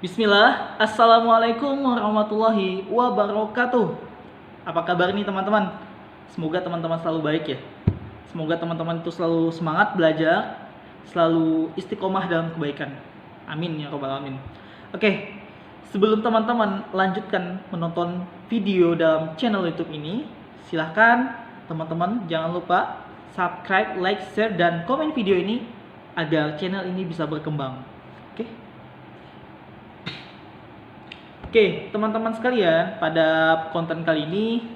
Bismillah, Assalamualaikum warahmatullahi wabarakatuh. Apa kabar nih teman-teman? Semoga teman-teman selalu baik ya. Semoga teman-teman itu selalu semangat belajar, selalu istiqomah dalam kebaikan. Amin ya robbal alamin. Oke, sebelum teman-teman lanjutkan menonton video dalam channel YouTube ini, silahkan teman-teman jangan lupa subscribe, like, share, dan komen video ini agar channel ini bisa berkembang. Oke? Oke, teman-teman sekalian, pada konten kali ini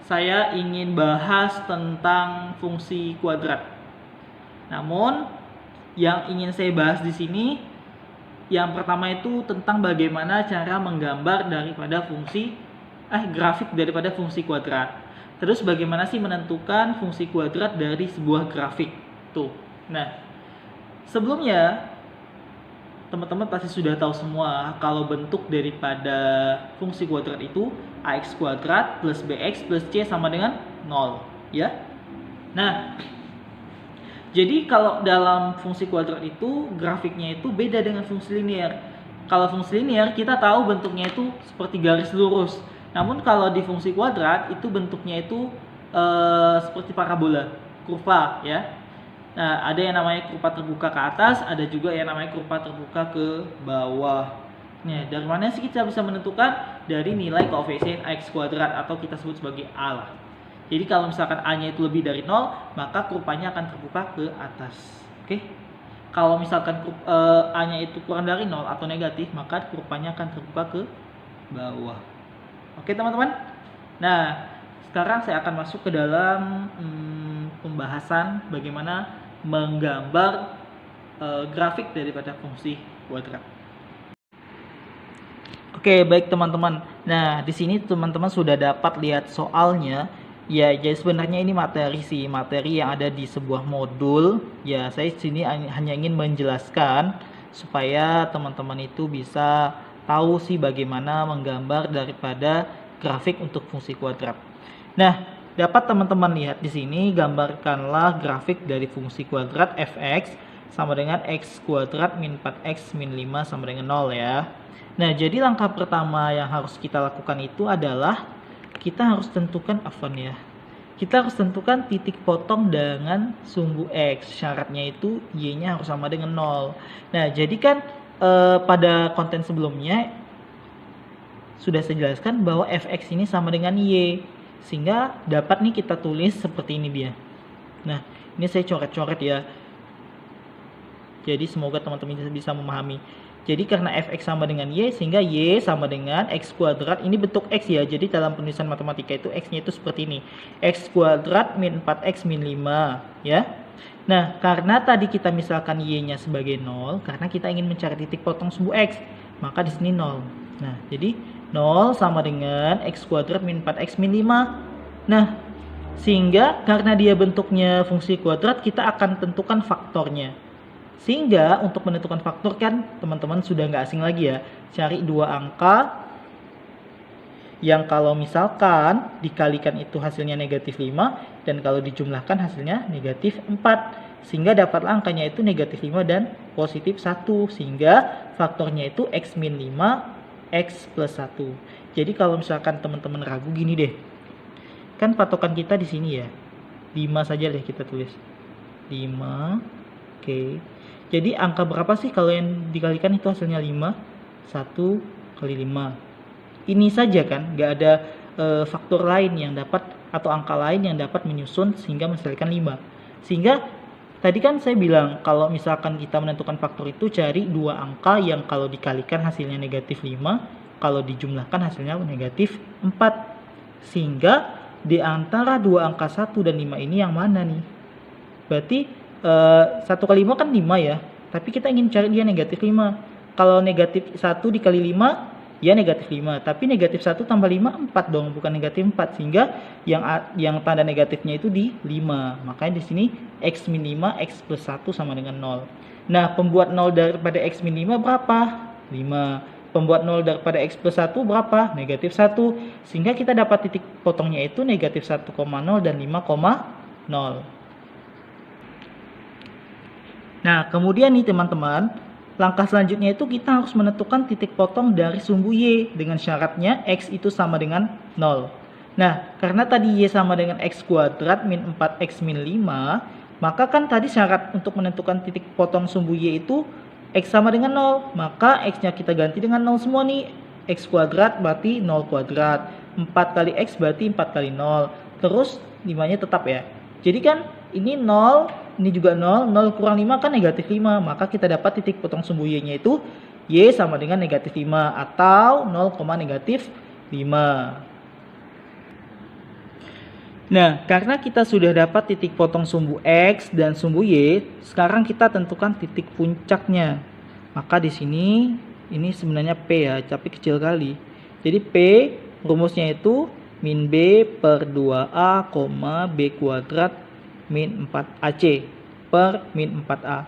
saya ingin bahas tentang fungsi kuadrat. Namun, yang ingin saya bahas di sini yang pertama itu tentang bagaimana cara menggambar daripada grafik daripada fungsi kuadrat. Terus bagaimana sih menentukan fungsi kuadrat dari sebuah grafik? Tuh. Nah, sebelumnya teman-teman pasti sudah tahu semua kalau bentuk daripada fungsi kuadrat itu ax kuadrat plus bx plus c sama dengan 0 ya. Nah, jadi kalau dalam fungsi kuadrat itu grafiknya itu beda dengan fungsi linear. Kalau fungsi linear kita tahu bentuknya itu seperti garis lurus. Namun kalau di fungsi kuadrat itu bentuknya itu seperti parabola, kurva ya. Nah, ada yang namanya kurva terbuka ke atas, ada juga yang namanya kurva terbuka ke bawah. Nah, dari mana sih kita bisa menentukan? Dari nilai koefisien ax kuadrat atau kita sebut sebagai A lah. Jadi kalau misalkan A-nya itu lebih dari 0, maka kurvanya akan terbuka ke atas. Oke? Kalau misalkan A-nya itu kurang dari 0 atau negatif, maka kurvanya akan terbuka ke bawah. Oke, teman-teman? Nah, sekarang saya akan masuk ke dalam pembahasan bagaimana menggambar grafik daripada fungsi kuadrat. Oke, baik teman-teman. Nah, di sini teman-teman sudah dapat lihat soalnya. Ya, jadi sebenarnya ini materi yang ada di sebuah modul. Ya, saya di sini hanya ingin menjelaskan supaya teman-teman itu bisa tahu sih bagaimana menggambar daripada grafik untuk fungsi kuadrat. Nah, dapat teman-teman lihat di sini, gambarkanlah grafik dari fungsi kuadrat fx sama dengan x kuadrat min 4x min 5 sama dengan 0 ya. Nah, jadi langkah pertama yang harus kita lakukan itu adalah kita harus tentukan Kita harus tentukan titik potong dengan sumbu x. Syaratnya itu y-nya harus sama dengan 0. Nah, jadi kan pada konten sebelumnya sudah saya jelaskan bahwa fx ini sama dengan y. Sehingga dapat nih kita tulis seperti ini dia. Nah, ini saya coret-coret ya. Jadi semoga teman-teman bisa memahami. Jadi karena fx sama dengan y, sehingga y sama dengan x kuadrat. Ini bentuk x ya. Jadi dalam penulisan matematika itu x-nya itu seperti ini. X kuadrat min 4x min 5 ya. Nah, karena tadi kita misalkan y-nya sebagai 0, karena kita ingin mencari titik potong sumbu x, maka di sini 0. Nah, jadi 0 sama dengan x kuadrat min 4x min 5. Nah, sehingga karena dia bentuknya fungsi kuadrat, kita akan tentukan faktornya. Sehingga untuk menentukan faktor kan teman-teman sudah nggak asing lagi ya. Cari dua angka yang kalau misalkan dikalikan itu hasilnya negatif 5, dan kalau dijumlahkan hasilnya negatif 4. Sehingga dapatlah angkanya itu negatif 5 dan positif 1. Sehingga faktornya itu x min 5 X plus 1. Jadi kalau misalkan teman-teman ragu gini deh. Kan patokan kita di sini ya. 5 saja deh kita tulis. 5. Oke. Jadi angka berapa sih kalau yang dikalikan itu hasilnya 5? 1 kali 5. Ini saja kan, nggak ada faktor lain yang dapat atau angka lain yang dapat menyusun sehingga menghasilkan 5. Sehingga tadi kan saya bilang kalau misalkan kita menentukan faktor itu cari dua angka yang kalau dikalikan hasilnya negatif 5, kalau dijumlahkan hasilnya negatif 4. Sehingga di antara dua angka 1 dan 5 ini yang mana nih? Berarti 1 kali 5 kan 5 ya, tapi kita ingin cari dia negatif 5. Kalau negatif 1 dikali 5, ya negatif 5, tapi negatif 1 tambah 5 4 dong, bukan negatif 4. Sehingga yang tanda negatifnya itu di 5. Makanya di sini x min 5 x plus 1 sama dengan 0. Nah, pembuat 0 daripada x min 5 berapa? 5. Pembuat 0 daripada x plus 1 berapa? Negatif 1. Sehingga kita dapat titik potongnya itu negatif 1,0 dan 5,0. Nah, kemudian nih teman-teman, langkah selanjutnya itu kita harus menentukan titik potong dari sumbu Y dengan syaratnya X itu sama dengan 0. Nah, karena tadi Y sama dengan X kuadrat min 4X min 5, maka kan tadi syarat untuk menentukan titik potong sumbu Y itu X sama dengan 0. Maka X-nya kita ganti dengan 0 semua nih. X kuadrat berarti 0 kuadrat. 4 kali X berarti 4 kali 0. Terus 5-nya tetap ya. Jadi kan ini 0, ini juga 0, 0 kurang 5 kan negatif 5. Maka kita dapat titik potong sumbu Y-nya itu Y sama dengan negatif 5 atau 0, negatif 5. Nah, karena kita sudah dapat titik potong sumbu X dan sumbu Y, sekarang kita tentukan titik puncaknya. Maka di sini ini sebenarnya P ya, tapi kecil kali. Jadi P rumusnya itu min B per 2A, B kuadrat min 4AC per min 4A.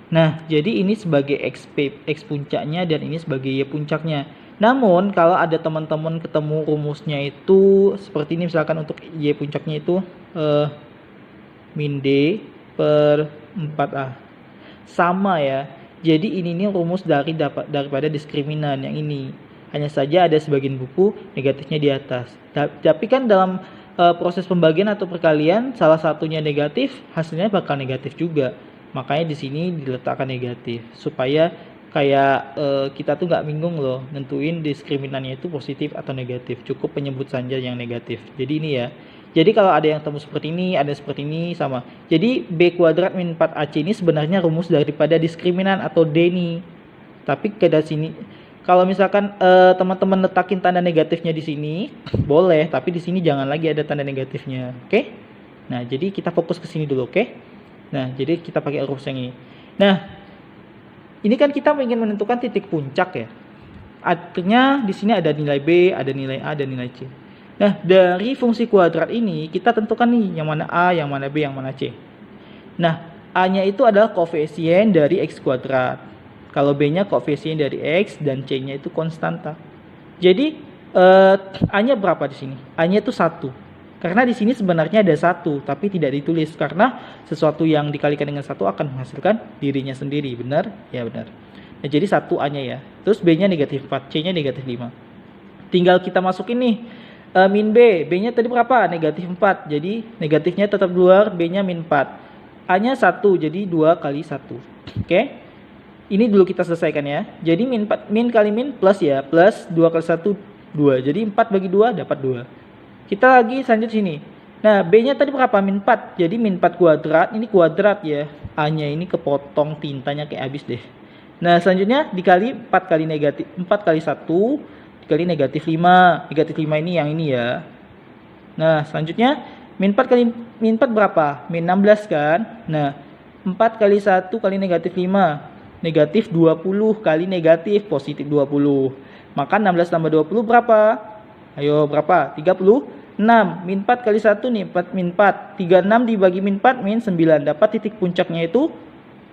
Nah, jadi ini sebagai X puncaknya dan ini sebagai Y puncaknya. Namun, kalau ada teman-teman ketemu rumusnya itu seperti ini, misalkan untuk Y puncaknya itu min D per 4A. Sama ya. Jadi ini nih rumus daripada diskriminan yang ini. Hanya saja ada sebagian buku negatifnya di atas. Tapi kan dalam proses pembagian atau perkalian salah satunya negatif, hasilnya bakal negatif juga. Makanya di sini diletakkan negatif supaya kayak kita tuh nggak bingung loh nentuin diskriminannya itu positif atau negatif, cukup penyebut saja yang negatif. Jadi ini ya, jadi kalau ada yang temu seperti ini, ada seperti ini sama. Jadi B kuadrat min 4AC ini sebenarnya rumus daripada diskriminan atau D nih. Tapi ke sini kalau misalkan teman-teman letakin tanda negatifnya di sini boleh, tapi di sini jangan lagi ada tanda negatifnya, oke? Nah, jadi kita fokus ke sini dulu, oke? Nah, jadi kita pakai rumus yang ini. Nah, ini kan kita ingin menentukan titik puncak ya. Artinya di sini ada nilai B, ada nilai A, dan nilai C. Nah, dari fungsi kuadrat ini kita tentukan nih yang mana A, yang mana B, yang mana C. Nah, A-nya itu adalah koefisien dari X kuadrat. Kalau B-nya koefisien dari X dan C-nya itu konstanta. Jadi A-nya berapa di sini? A-nya itu 1. Karena di sini sebenarnya ada 1, tapi tidak ditulis karena sesuatu yang dikalikan dengan 1 akan menghasilkan dirinya sendiri. Benar? Ya benar. Nah, jadi 1 A-nya ya. Terus B-nya negatif 4, C-nya negatif 5. Tinggal kita masukin nih min B. B-nya tadi berapa? Negatif 4. Jadi negatifnya tetap keluar, B-nya min 4. A-nya 1, jadi 2 kali 1. Oke? Ini dulu kita selesaikan ya. Jadi min kali min plus ya. Plus 2 kali 1, 2. Jadi 4 bagi 2 dapat 2. Kita lagi lanjut sini. Nah, B-nya tadi berapa? Min 4. Jadi min 4 kuadrat, ini kuadrat ya. A-nya ini kepotong tintanya kayak habis deh. Nah, selanjutnya dikali 4 kali negatif 4 kali 1 dikali negatif 5. Negatif 5 ini yang ini ya. Nah, selanjutnya min 4 kali min 4 berapa? Min 16 kan? Nah, 4 kali 1 kali negatif 5. Negatif 20 kali negatif positif 20. Maka 16 tambah 20 berapa? Ayo berapa? 36. Min 4 kali 1 nih, 4 min 4. 36 dibagi min 4, min 9. Dapat titik puncaknya itu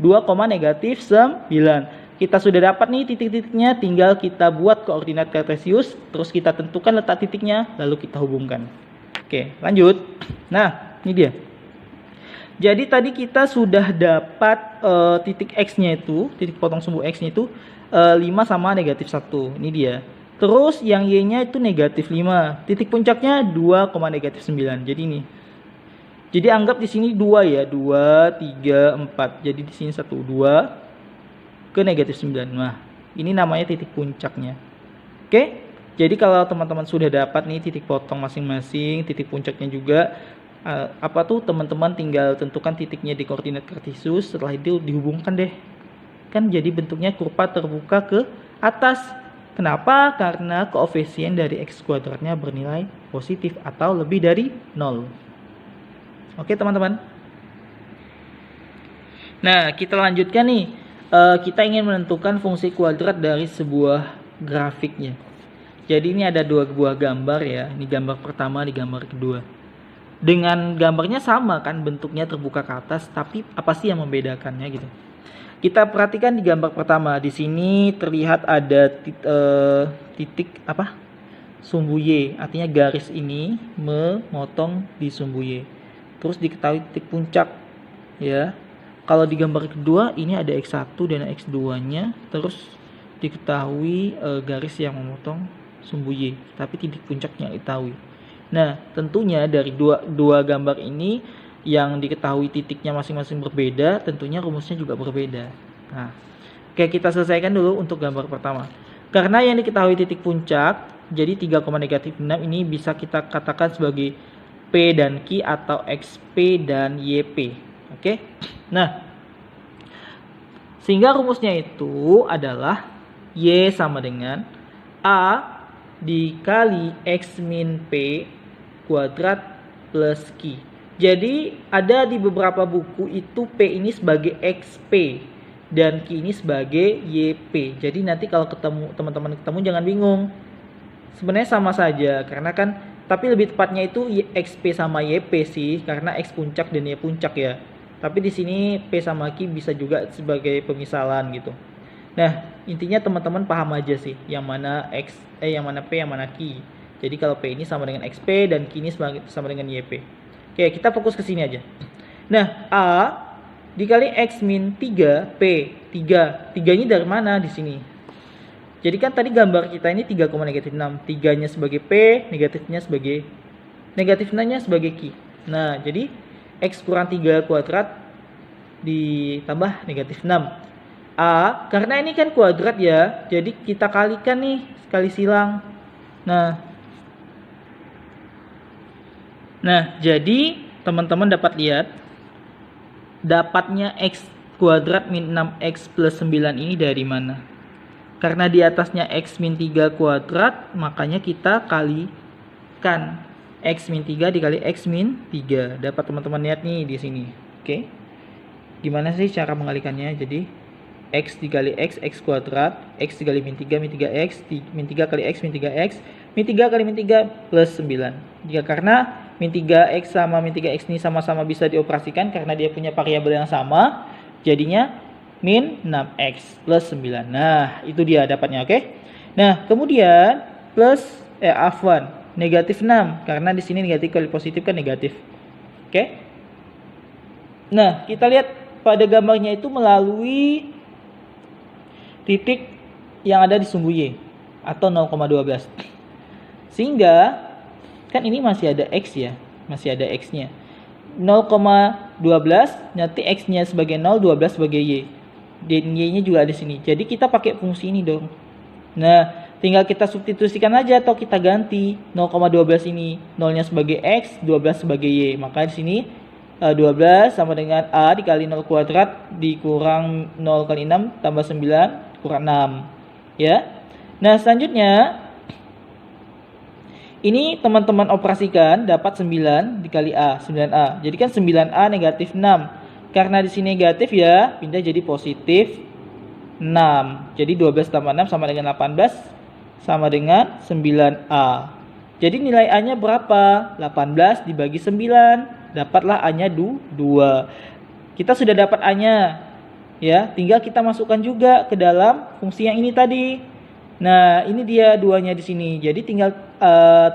2, negatif 9. Kita sudah dapat nih titik-titiknya, tinggal kita buat koordinat kartesius, terus kita tentukan letak titiknya, lalu kita hubungkan. Oke, lanjut. Nah, ini dia. Jadi tadi kita sudah dapat titik X-nya itu, titik potong sumbu X-nya itu 5 sama negatif 1. Ini dia. Terus yang Y-nya itu negatif 5. Titik puncaknya 2, negatif 9. Jadi ini. Jadi anggap di sini 2 ya. 2, 3, 4. Jadi di sini 1, 2 ke negatif 9. Nah, ini namanya titik puncaknya. Oke? Jadi kalau teman-teman sudah dapat nih titik potong masing-masing, titik puncaknya juga, teman-teman tinggal tentukan titiknya di koordinat kartesius, setelah itu dihubungkan deh. Kan jadi bentuknya kurva terbuka ke atas. Kenapa? Karena koefisien dari X kuadratnya bernilai positif atau lebih dari 0. Oke teman-teman. Nah, kita lanjutkan nih. Kita ingin menentukan fungsi kuadrat dari sebuah grafiknya. Jadi ini ada 2 buah gambar ya. Ini gambar pertama, di gambar kedua. Dengan gambarnya sama kan, bentuknya terbuka ke atas, tapi apa sih yang membedakannya gitu. Kita perhatikan di gambar pertama, di sini terlihat ada titik apa? Sumbu Y, artinya garis ini memotong di sumbu Y. Terus diketahui titik puncak, ya. Kalau di gambar kedua ini ada X1 dan X2-nya, terus diketahui garis yang memotong sumbu Y, tapi titik puncaknya diketahui. Nah, tentunya dari dua gambar ini yang diketahui titiknya masing-masing berbeda, tentunya rumusnya juga berbeda. Nah, oke, kita selesaikan dulu untuk gambar pertama. Karena yang diketahui titik puncak, jadi 3,-6 ini bisa kita katakan sebagai P dan Q atau XP dan YP. Oke. Nah, sehingga rumusnya itu adalah Y sama dengan A dikali X min P kuadrat plus Q. Jadi ada di beberapa buku itu P ini sebagai XP dan Q ini sebagai YP. Jadi nanti kalau ketemu teman-teman jangan bingung. Sebenarnya sama saja karena kan, tapi lebih tepatnya itu XP sama YP sih, karena X puncak dan Y puncak ya. Tapi di sini P sama Q bisa juga sebagai pemisalan gitu. Nah, intinya teman-teman paham aja sih yang mana yang mana P, yang mana Q. Jadi kalau P ini sama dengan XP dan Q ini sama dengan YP. Oke, kita fokus ke sini aja. Nah, A dikali X min 3 P. 3 ini dari mana di sini? Jadi kan tadi gambar kita ini 3,-6. 3-nya sebagai P, negatifnya sebagai Q. Nah, jadi X kurang 3 kuadrat ditambah negatif 6. A, karena ini kan kuadrat ya, jadi kita kalikan nih, sekali silang. Nah, jadi teman-teman dapat lihat, dapatnya X kuadrat min 6X plus 9 ini dari mana? Karena di atasnya X min 3 kuadrat, makanya kita kalikan. X min 3 dikali X min 3. Dapat teman-teman lihat nih di sini. Oke. Gimana sih cara mengalikannya? Jadi X dikali X kuadrat, X dikali min 3 X, min 3 kali X min 3X, min 3 kali min 3 plus 9. Jika karena min 3X sama min 3X ini sama-sama bisa dioperasikan karena dia punya variabel yang sama, jadinya min 6X plus 9. Nah, itu dia dapatnya, oke? Nah, kemudian plus negatif 6 karena di sini negatif kali positif kan negatif. Oke? Nah, kita lihat pada gambarnya itu melalui titik yang ada di sumbu Y atau 0,12. Sehingga kan ini masih ada X ya, masih ada X-nya. 0,12 nanti X-nya sebagai 0, 12 sebagai Y. Dan Y-nya juga ada di sini. Jadi kita pakai fungsi ini dong. Nah, tinggal kita substitusikan aja atau kita ganti 0,12 ini 0-nya sebagai X, 12 sebagai Y. Maka di sini 12 sama dengan A dikali 0 kuadrat dikurang 0 kali 6 tambah 9 kurang 6. Ya. Nah, selanjutnya ini teman-teman operasikan dapat 9 dikali A, 9A. Jadi kan 9A negatif 6. Karena di sini negatif ya, pindah jadi positif 6. Jadi 12 tambah 6 sama dengan 18 sama dengan 9A. Jadi nilai A-nya berapa? 18 dibagi 9. Dapatlah A-nya 2. Kita sudah dapat A-nya. Ya, tinggal kita masukkan juga ke dalam fungsi yang ini tadi. Nah, ini dia 2-nya di sini. Jadi tinggal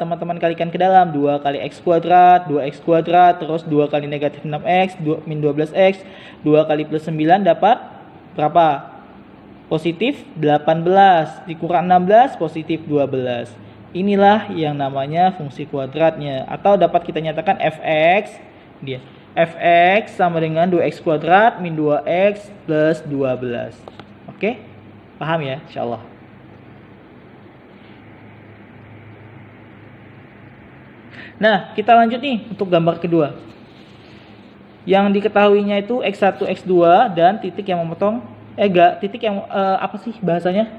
teman-teman kalikan ke dalam 2 kali X kuadrat, 2X kuadrat, terus 2 kali negatif 6X, min 12X, 2 kali plus 9 dapat berapa? Positif 18 dikurang 16 positif 12. Inilah yang namanya fungsi kuadratnya, atau dapat kita nyatakan fx dia. Fx sama dengan 2x kuadrat min 2x plus 12. Oke? Paham ya? Insyaallah. Nah, kita lanjut nih untuk gambar kedua. Yang diketahuinya itu X1, X2 dan titik yang memotong titik yang apa sih bahasanya?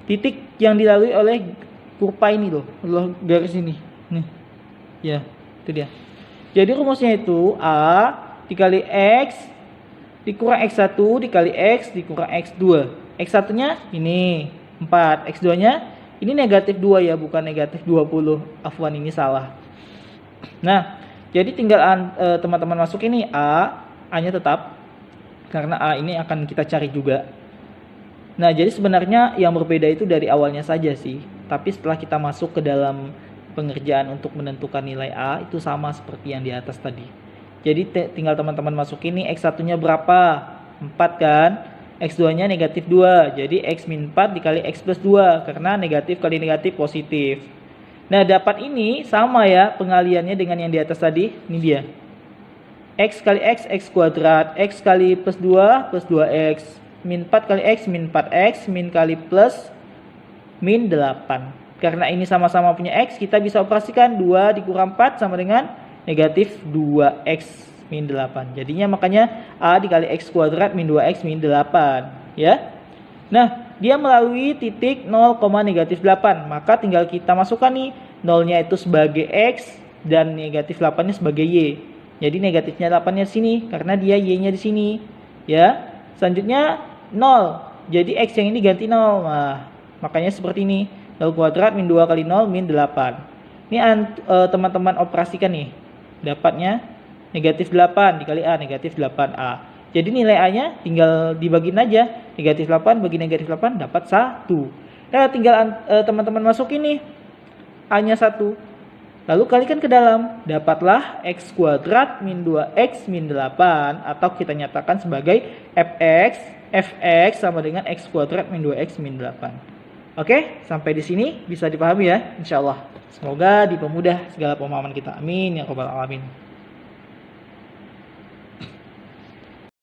Titik yang dilalui oleh kurva ini loh, garis ini. Nih. Ya, itu dia. Jadi rumusnya itu A dikali X dikurang X1 dikali X dikurang X2. X1-nya ini 4, X2-nya ini negatif 2 ya, bukan negatif 20. Afwan, ini salah. Nah, jadi tinggal teman-teman masuk ini A-nya tetap. Karena A ini akan kita cari juga. Nah, jadi sebenarnya yang berbeda itu dari awalnya saja sih. Tapi setelah kita masuk ke dalam pengerjaan untuk menentukan nilai A, itu sama seperti yang di atas tadi. Jadi tinggal teman-teman masukin nih X1-nya berapa? 4 kan? X2-nya negatif 2. Jadi X min 4 dikali X plus 2. Karena negatif kali negatif positif. Nah, dapat ini sama ya pengaliannya dengan yang di atas tadi. Ini dia. X kali X, X kuadrat. X kali plus 2, plus 2X. Min 4 kali X, min 4X. Min kali plus, min 8. Karena ini sama-sama punya X, kita bisa operasikan 2 dikurang 4 sama dengan negatif 2X min 8. Jadinya makanya A dikali X kuadrat min 2X min 8. Ya. Nah, dia melalui titik 0, negatif 8. Maka tinggal kita masukkan nih. 0-nya itu sebagai X dan negatif 8-nya sebagai Y. Jadi negatifnya 8-nya di sini karena dia Y-nya di sini. Ya. Selanjutnya 0. Jadi X yang ini ganti 0. Nah, makanya seperti ini. 0 kuadrat min 2 kali 0 min 8. Ini teman-teman operasikan nih. Dapatnya negatif 8 dikali A, negatif 8A. Jadi nilai A-nya tinggal dibagiin aja. Negatif 8 bagi negatif 8 dapat 1. Nah, tinggal teman-teman masukin nih. A-nya 1. Lalu kalikan ke dalam. Dapatlah X kuadrat min 2X min 8. Atau kita nyatakan sebagai Fx sama dengan X kuadrat min 2X min 8. Oke, sampai di sini bisa dipahami ya, insya Allah. Semoga dipermudah segala pemahaman kita. Amin ya rabbal alamin.